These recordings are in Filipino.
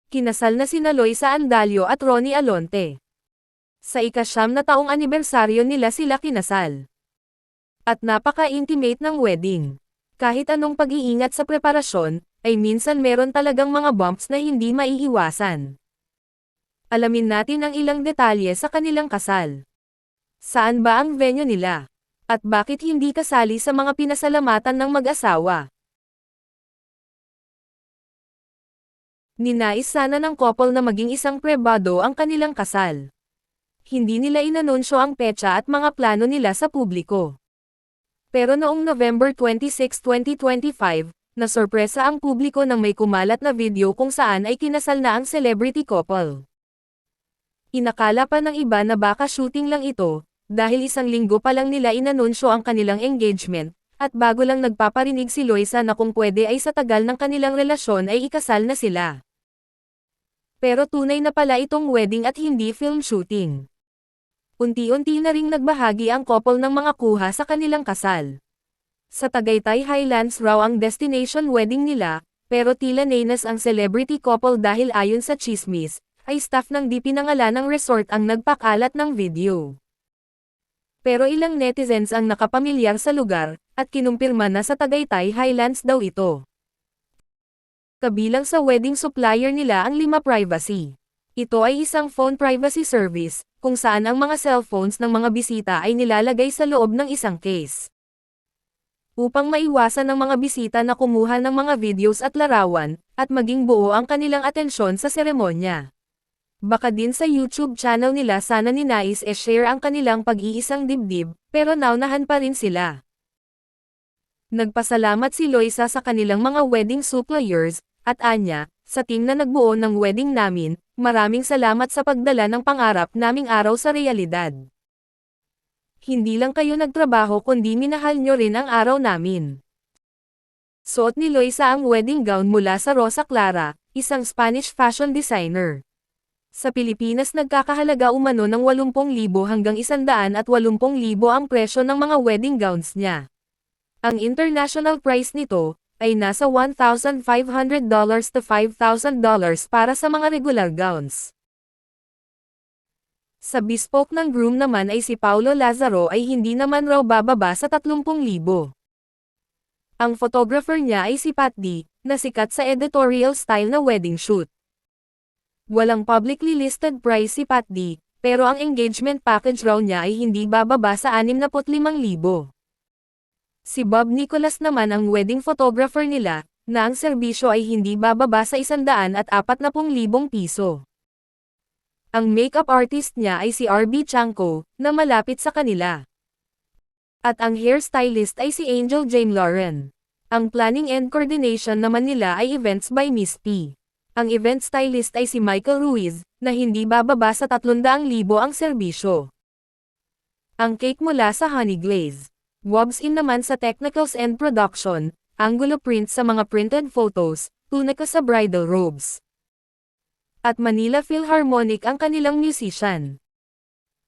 kinasal na sina Loisa Andalio at Ronnie Alonte. Sa ika-9 na taong anibersaryo nila sila kinasal. At napaka-intimate ng wedding. Kahit anong pag-iingat sa preparasyon, ay minsan meron talagang mga bumps na hindi maiiwasan. Alamin natin ang ilang detalye sa kanilang kasal. Saan ba ang venue nila? At bakit hindi kasali sa mga pinasalamatan ng mag-asawa? Ninais sana ng couple na maging isang pribado ang kanilang kasal. Hindi nila inanunsyo ang petsa at mga plano nila sa publiko. Pero noong November 26, 2025, nasorpresa ang publiko nang may kumalat na video kung saan ay kinasal na ang celebrity couple. Inakala pa ng iba na baka shooting lang ito, dahil 1 linggo pa lang nila inanunsyo ang kanilang engagement, at bago lang nagpaparinig si Loisa na kung pwede ay sa tagal ng kanilang relasyon ay ikasal na sila. Pero tunay na pala itong wedding at hindi film shooting. Unti-unti na ring nagbahagi ang couple ng mga kuha sa kanilang kasal. Sa Tagaytay Highlands raw ang destination wedding nila, pero tila nanas ang celebrity couple dahil ayon sa chismis, ay staff ng di pinangalanang resort ang nagpakalat ng video. Pero ilang netizens ang nakapamilyar sa lugar, at kinumpirma na sa Tagaytay Highlands daw ito. Kabilang sa wedding supplier nila ang Lima Privacy. Ito ay isang phone privacy service, kung saan ang mga cellphones ng mga bisita ay nilalagay sa loob ng isang case. Upang maiwasan ng mga bisita na kumuha ng mga videos at larawan, at maging buo ang kanilang atensyon sa seremonya. Baka din sa YouTube channel nila sana ninais share ang kanilang pag-iisang dibdib, pero naunahan pa rin sila. Nagpasalamat si Loisa sa kanilang mga wedding suppliers, at anya, sa team na nagbuo ng wedding namin, maraming salamat sa pagdala ng pangarap naming araw sa realidad. Hindi lang kayo nagtrabaho kundi minahal nyo rin ang araw namin. Suot ni Loisa ang wedding gown mula sa Rosa Clara, isang Spanish fashion designer. Sa Pilipinas nagkakahalaga umano ng 80,000 hanggang 180,000 ang presyo ng mga wedding gowns niya. Ang international price nito ay nasa $1,500 to $5,000 para sa mga regular gowns. Sa bespoke ng groom naman ay si Paulo Lazaro ay hindi naman raw bababa sa 30,000. Ang photographer niya ay si Pat D, na sikat sa editorial style na wedding shoot. Walang publicly listed price si Pat D, pero ang engagement package raw niya ay hindi bababa sa 65,000. Si Bob Nicolas naman ang wedding photographer nila, na ang serbisyo ay hindi bababa sa 140,000 piso. Ang makeup artist niya ay si RB Chanko, na malapit sa kanila. At ang hairstylist ay si Angel Jane Lauren. Ang planning and coordination naman nila ay Events by Miss P. Ang event stylist ay si Michael Ruiz, na hindi bababa sa 300,000 ang serbisyo. Ang cake mula sa Honey Glaze. Wobs in naman sa technicals and production, angulo print sa mga printed photos, tunika sa bridal robes. At Manila Philharmonic ang kanilang musician.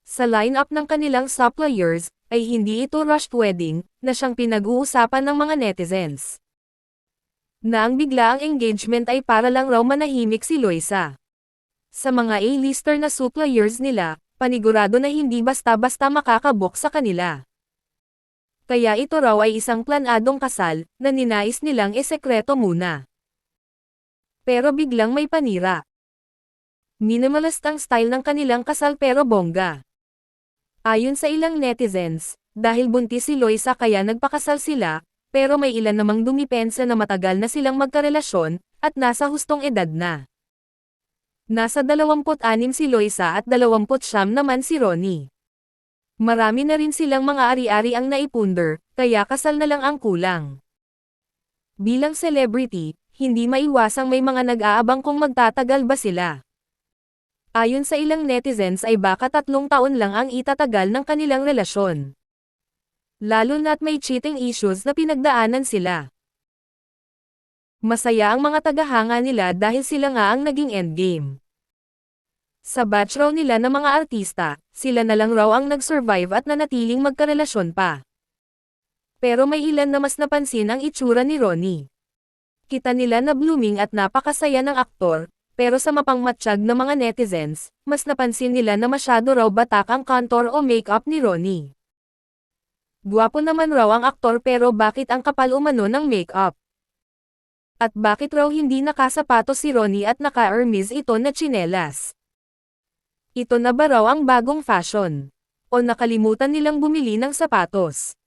Sa lineup ng kanilang suppliers, ay hindi ito rushed wedding, na siyang pinag-uusapan ng mga netizens. Na ang bigla ang engagement ay para lang raw manahimik si Loisa. Sa mga A-lister na suppliers nila, panigurado na hindi basta-basta makakabok sa kanila. Kaya ito raw ay isang planadong kasal, na ninais nilang esekreto muna. Pero biglang may panira. Minimalist ang style ng kanilang kasal pero bongga. Ayon sa ilang netizens, dahil buntis si Loisa kaya nagpakasal sila, pero may ilan namang dumipensa na matagal na silang magkarelasyon, at nasa hustong edad na. Nasa 26 si Loisa at 29 naman si Ronnie. Marami na rin silang mga ari-ari ang naipunder, kaya kasal na lang ang kulang. Bilang celebrity, hindi maiwasang may mga nag-aabang kung magtatagal ba sila. Ayon sa ilang netizens ay baka 3 taon lang ang itatagal ng kanilang relasyon. Lalo na't may cheating issues na pinagdaanan sila. Masaya ang mga tagahanga nila dahil sila nga ang naging endgame. Sa batch raw nila ng mga artista, sila na lang raw ang nag-survive at nanatiling magkarelasyon pa. Pero may ilan na mas napansin ang itsura ni Ronnie. Kita nila na blooming at napakasaya ng aktor, Pero sa mapangmatsyag na mga netizens, mas napansin nila na masyado raw batak ang contour o makeup ni Ronnie. Gwapo naman raw ang aktor pero bakit ang kapal umano ng makeup? At bakit raw hindi nakasapatos si Ronnie at naka-Hermes ito na tsinelas? Ito na ba raw ang bagong fashion? O nakalimutan nilang bumili ng sapatos?